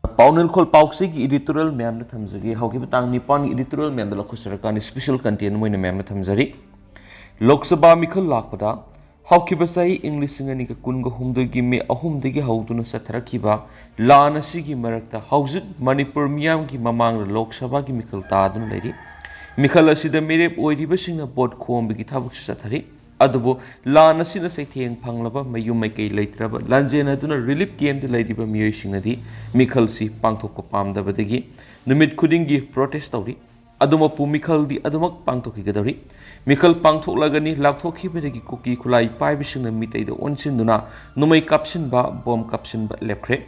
Paunil Kol Pauxi editorial mem na thamjagi hauki batang nipan editorial mem da lakhu sarakani special content moina mem na thamjari Lok Sabha mikhal lakpada hauki basai English ngani ka kun ga humdoi gi me ahum digi hauduna satharakiba lan asigi marakta haujik Manipur miyam gi mamang Lok Sabha gi mikhal tadun leiri mikhal asida merep oiriba singna bot khom gi thabuk sathari adubo lan asina saitheng phanglaba mayum mai kai leitraba lanjena duna relief game de leiriba miyoi singnadi mikhal si pangthok ko pamdabadagi numit khuding gi protest tawri aduma pu mikhal di adumak pangthok gi gadari mikhal pangthok lagani lakthok khibadagi kuki khulai pai bisingna mitai da onsin duna numai kapsin ba bom kapsin ba lepkhre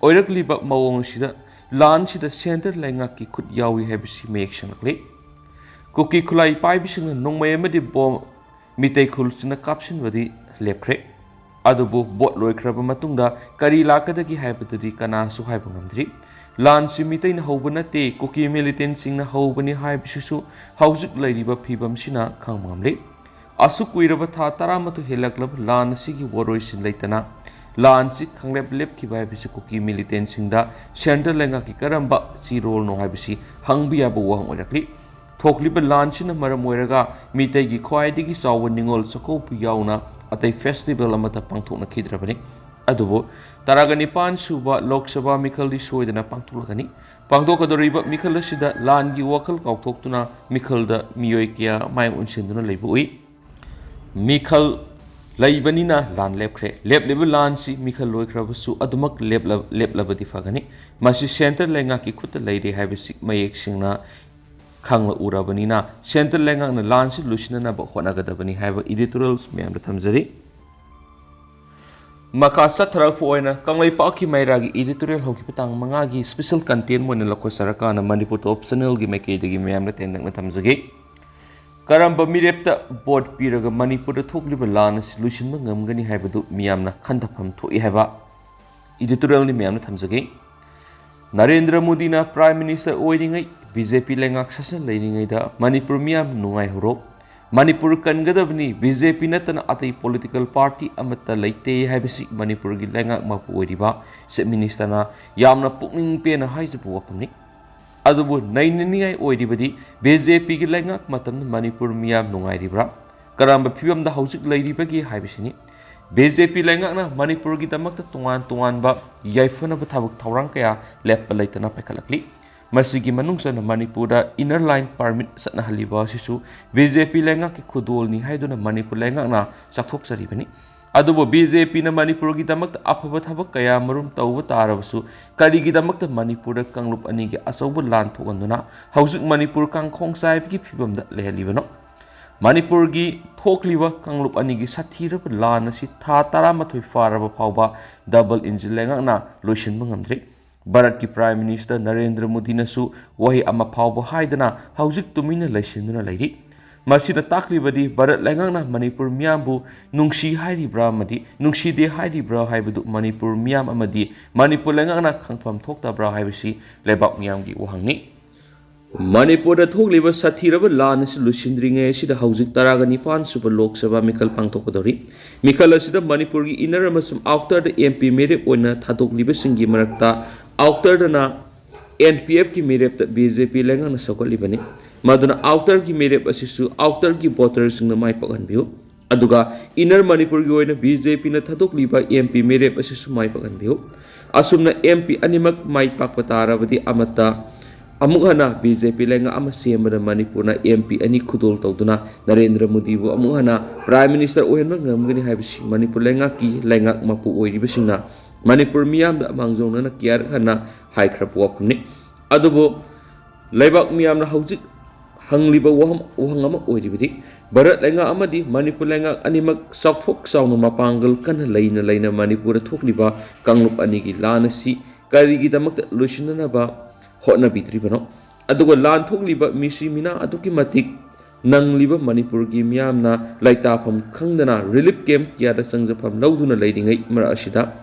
oirakli ba mawong sida lan sida center lainga ki khut yawi habisi mek sangakle kuki khulai pai bisingna nongmai amadi bom mitai khulsina kapsin badi lepkhre adubu bot loikraba matungda kari lakadagi haibadadi kana su haiba ngamdri lan si mitai na hobana te kuki militant sing na hobani haibisisu haujik lairiba phibam sina khangmamle asu kuiraba tha taramatu helaklab lan sigi woroi sin leitana lan si khanglep lep ki bai bisi kuki militant sing da center lenga ki karamba si role no haibisi hangbiya bo wang orakli thokliba lan sin maram oiraga mitai gi khwaidigi sawa ningol sako pu yauna atai festival amata pangthokna khidrabani adubo taragani pan suba Lok Sabha mikhal di soidana pangthulagani pangthokadoriba mikhal asida lan gi wakal kauthoktuna mikhal da miyoi kya mai unsinduna leibui mikhal laibanina lan lepkhre lepleba lan si mikhal loikhrabasu adumak leplabadi fagani masi center lenga ki khut leire haibisi mayek singna khangla urabanina center lenga na lan si lusina ba khonagadabani haiba editorials mem da thamjari Makasa tharak poina kanglai paki mairagi editorial hoki patang mangagi special content mo na lako saraka na Manipur optional gi meke digi mem na tendang na thamjagi karamba mirepta board piraga Manipur thokliba lan solution ma ngamgani haibadu miyamna khandapham thoi haiba editorial ni mem na thamjagi Narendra Modi na prime minister oiringai BJP lengak sasa leiningai da Manipur miyam nungai horok Manipur kangadabni BJP natana atai political party amata leite haibisi Manipur gi lenga mapu oiriba se minister na yamna pukning pe na haijapu wapamni adubu nainini ai oiribadi BJP gi lenga matam Manipur miyam nungai ribra karamba phibam da haujik leiriba gi haibisini BJP lenga na Manipur gi tamakta tungan ba yaifana ba thabuk thaurang kaya lepa leitana pekhalakli masigi manungsana Manipur da inner line permit satna haliba sisu BJP lenga ki khudol ni haiduna Manipur lenga na sakthok saribani adubo BJP na Manipur gi damakta afaba thabak kaya marum tawba tarabasu kari gi damakta Manipur da kanglup ani gi asawba lan thokanduna haujik Manipur kangkhong saib gi phibam da lehalibano Manipur gi thokliba kanglup ani gi sathiraba lan asi tha taramathoi faraba phawba double engine lenga na loisin mangamdre Bharat ki Prime Minister Narendra Modi nasu wahi ama phawba haidana haujik tumina laisinuna lairi masina taklibadi Bharat lengangna Manipur miyambu nungsi hairibra amadi nungsi de hairibra haibadu Manipur miyam amadi Manipur lengangna khangpham thoktabra haibisi lebak miyam gi wahangni Manipur da thokliba sathiraba lan si lusindringe sida haujik taraga nipan super Lok Sabha mikhal pangthokadori mikhal asida Manipur gi inner amasum outer da MP merep oina thadokliba singi marakta outer dana NPF ki merep ta BJP lenga na sokoli bani maduna outer ki merep asisu outer ki voters sing na mai pagan biu aduga inner Manipur gi oina BJP na thadok liba MP merep asisu mai pagan biu asumna MP animak mai pakpatara badi amata amughana BJP lenga ama semra Manipur na MP ani khudol tawduna Narendra Modi bu amughana Prime Minister ohenma ngamgani haibisi Manipur lenga ki lenga mapu oiriba singna Manipur miyam da mangjong na kiar khana hai khrap wapni adubo leibak miyam na haujik hangliba wahangama oiribidi Bharat lenga amadi Manipur lenga animak sakthok saunu mapangal kan leina Manipur thokliba kanglup ani gi lanasi kari gi damak lusinana ba hotna bitri bano adugo lan thokliba misi mina aduki matik nangliba Manipur gi miyam na laita pham khangdana relief camp kya da sangjafam lauduna leidingai mara asida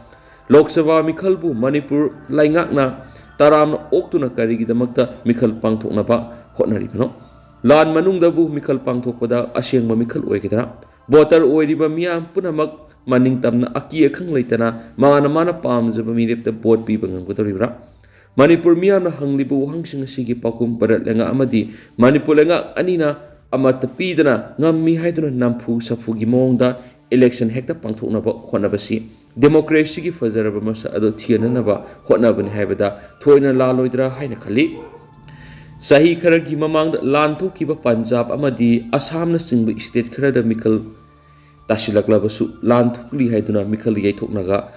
Lok Sabha mikhalbu Manipur laingakna taramna oktuna karigi damakta mikhal pangthokna ba hotnaribano lan manungdabu mikhal pangthokpada asengma mikhal oigidra voter oiriba miyam punamak maning tamna aki akhang leitana mana pamjaba mirepta vote pi bangam ko toribra Manipur miyamna hanglibu wahangsing asigi pakum Bharat lenga amadi Manipur lenga anina amata pidana ngammi haiduna nampu safugi mongda election hekta pangthoknaba hotnabasi democracy gi fajaraba masa ado thiananaba hotnabani haibada thoina laloidra haina khali sahi kharagi mamang lan thokiba Punjab amadi Assam na singba state kharada mikal tasilaklabasu lan thokli haiduna mikal yaithoknaga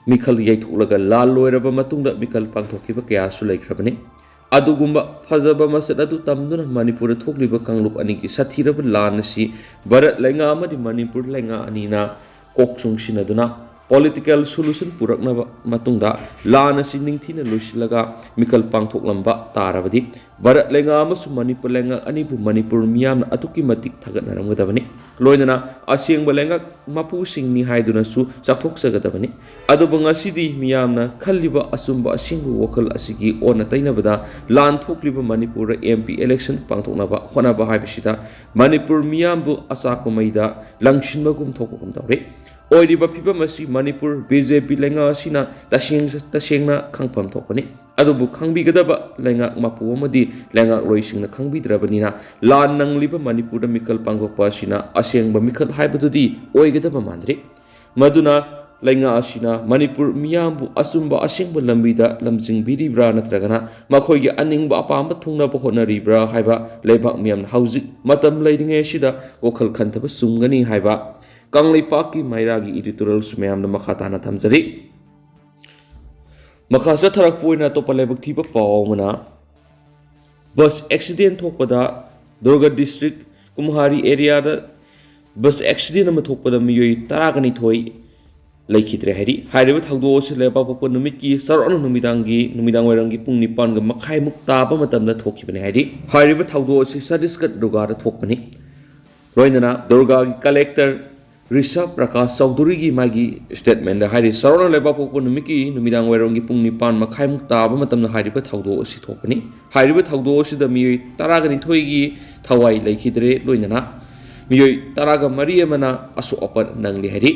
Mikhal yaitholaga lal loiraba matungda Mikhal pangthokiba kaya su laikhrabani adugumba phajaba masad adu tamduna Manipur thokliba kanglup anigi sathiraba lan asi Bharat lenga amadi Manipur lenga anina kokchung sinaduna political solution puraknaba matungda lan asi ningthina loisilaga Mikhal pangthoklamba tarabadi Bharat lenga amasu Manipur lenga anibu Manipur miyamna atuki matik thagatnaramgadabani loinana asengba lenga mapu singni haiduna su chakthoksagadabani adubu ngasidi miyamna khalliba asumba asingbu wakal asigi ona tainabada lan thokliba Manipur MP election pangthoknaba honaba haibisida Manipur miyambu asakpa maida langshinbagum thokugum tawre oiriba phibam asi Manipur BJP lenga asina tasengna khangpham thokpani adubu khangbigadaba lenga mapu amadi lenga roisingna khangbidrabanina lan nangliba Manipur da Mikhal pangthokpa asina asengba Mikhal haibadudi oigadaba mandre maduna lenga asina Manipur miyambu asumba asengba lambida lamjingbiribra natragana makhoigi aningba apamba thungnaba hotnaribra haiba leibak miyamna hauzik matam leiringe sida wakhal khantaba sumgani haiba Kanglipaki mairagi editorial sumyamna makhatana thamjari Makasa tharak poina to palebak thiba pawmana bus accident thokpada Durga district Kumhari area da bus accident ama thokpada miyoi taragani thoi laikhidre hari hairiba thagdo se leba papa numiki sarona numidang warangi pung 9 ga makhai muk taba matamda thokibane hari hairiba thagdo se sadiskat Durga da thokpani roinana Durga gi collector Risha Prakash Chaudhary gi magi statement da hari sarona leba pokpo numiki numidang wairong gi pung 9 makhai muk taba matamna hariba thagdo asi thokani hariba thagdo asi da miyoi taragani thoi gi thawai laikhidre loinana miyoi taraga mari amana asu opan nangli hari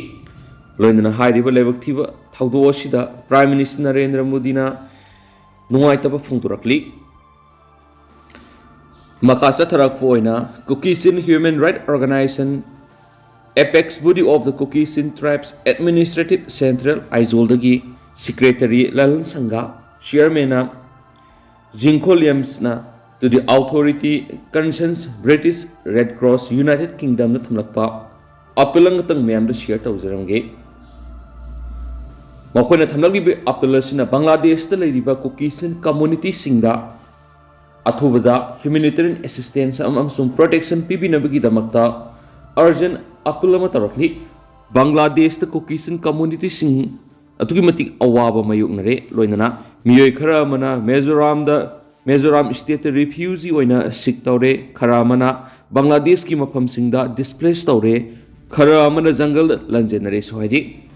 loinana hariba lebak thiba thagdo asi da Prime Minister Narendra Modi na nungaitaba phungturakli makasa tharak poina Kuki Human Rights Organization Apex body of the Kuki Tribes Administrative Central Aizoldagi Secretary Lalan Sangha Chairman Jinkoliams na to the authority concerns British Red Cross United Kingdom na thamlakpa apelang tang mem da share tawjaramge makhona thamlagi apel asina Bangladesh da leiriba Kuki community singda athubada humanitarian assistance amsum protection pibinabagi damakta urgent apel ama tarakli Bangladesh da Kuki community sing atugi matik awaba mayuknare loinana miyoi khara mana Mizoram state refugee oina sik tawre khara mana Bangladesh ki mafam singda displaced tawre khara mana jungle lanjenare sohari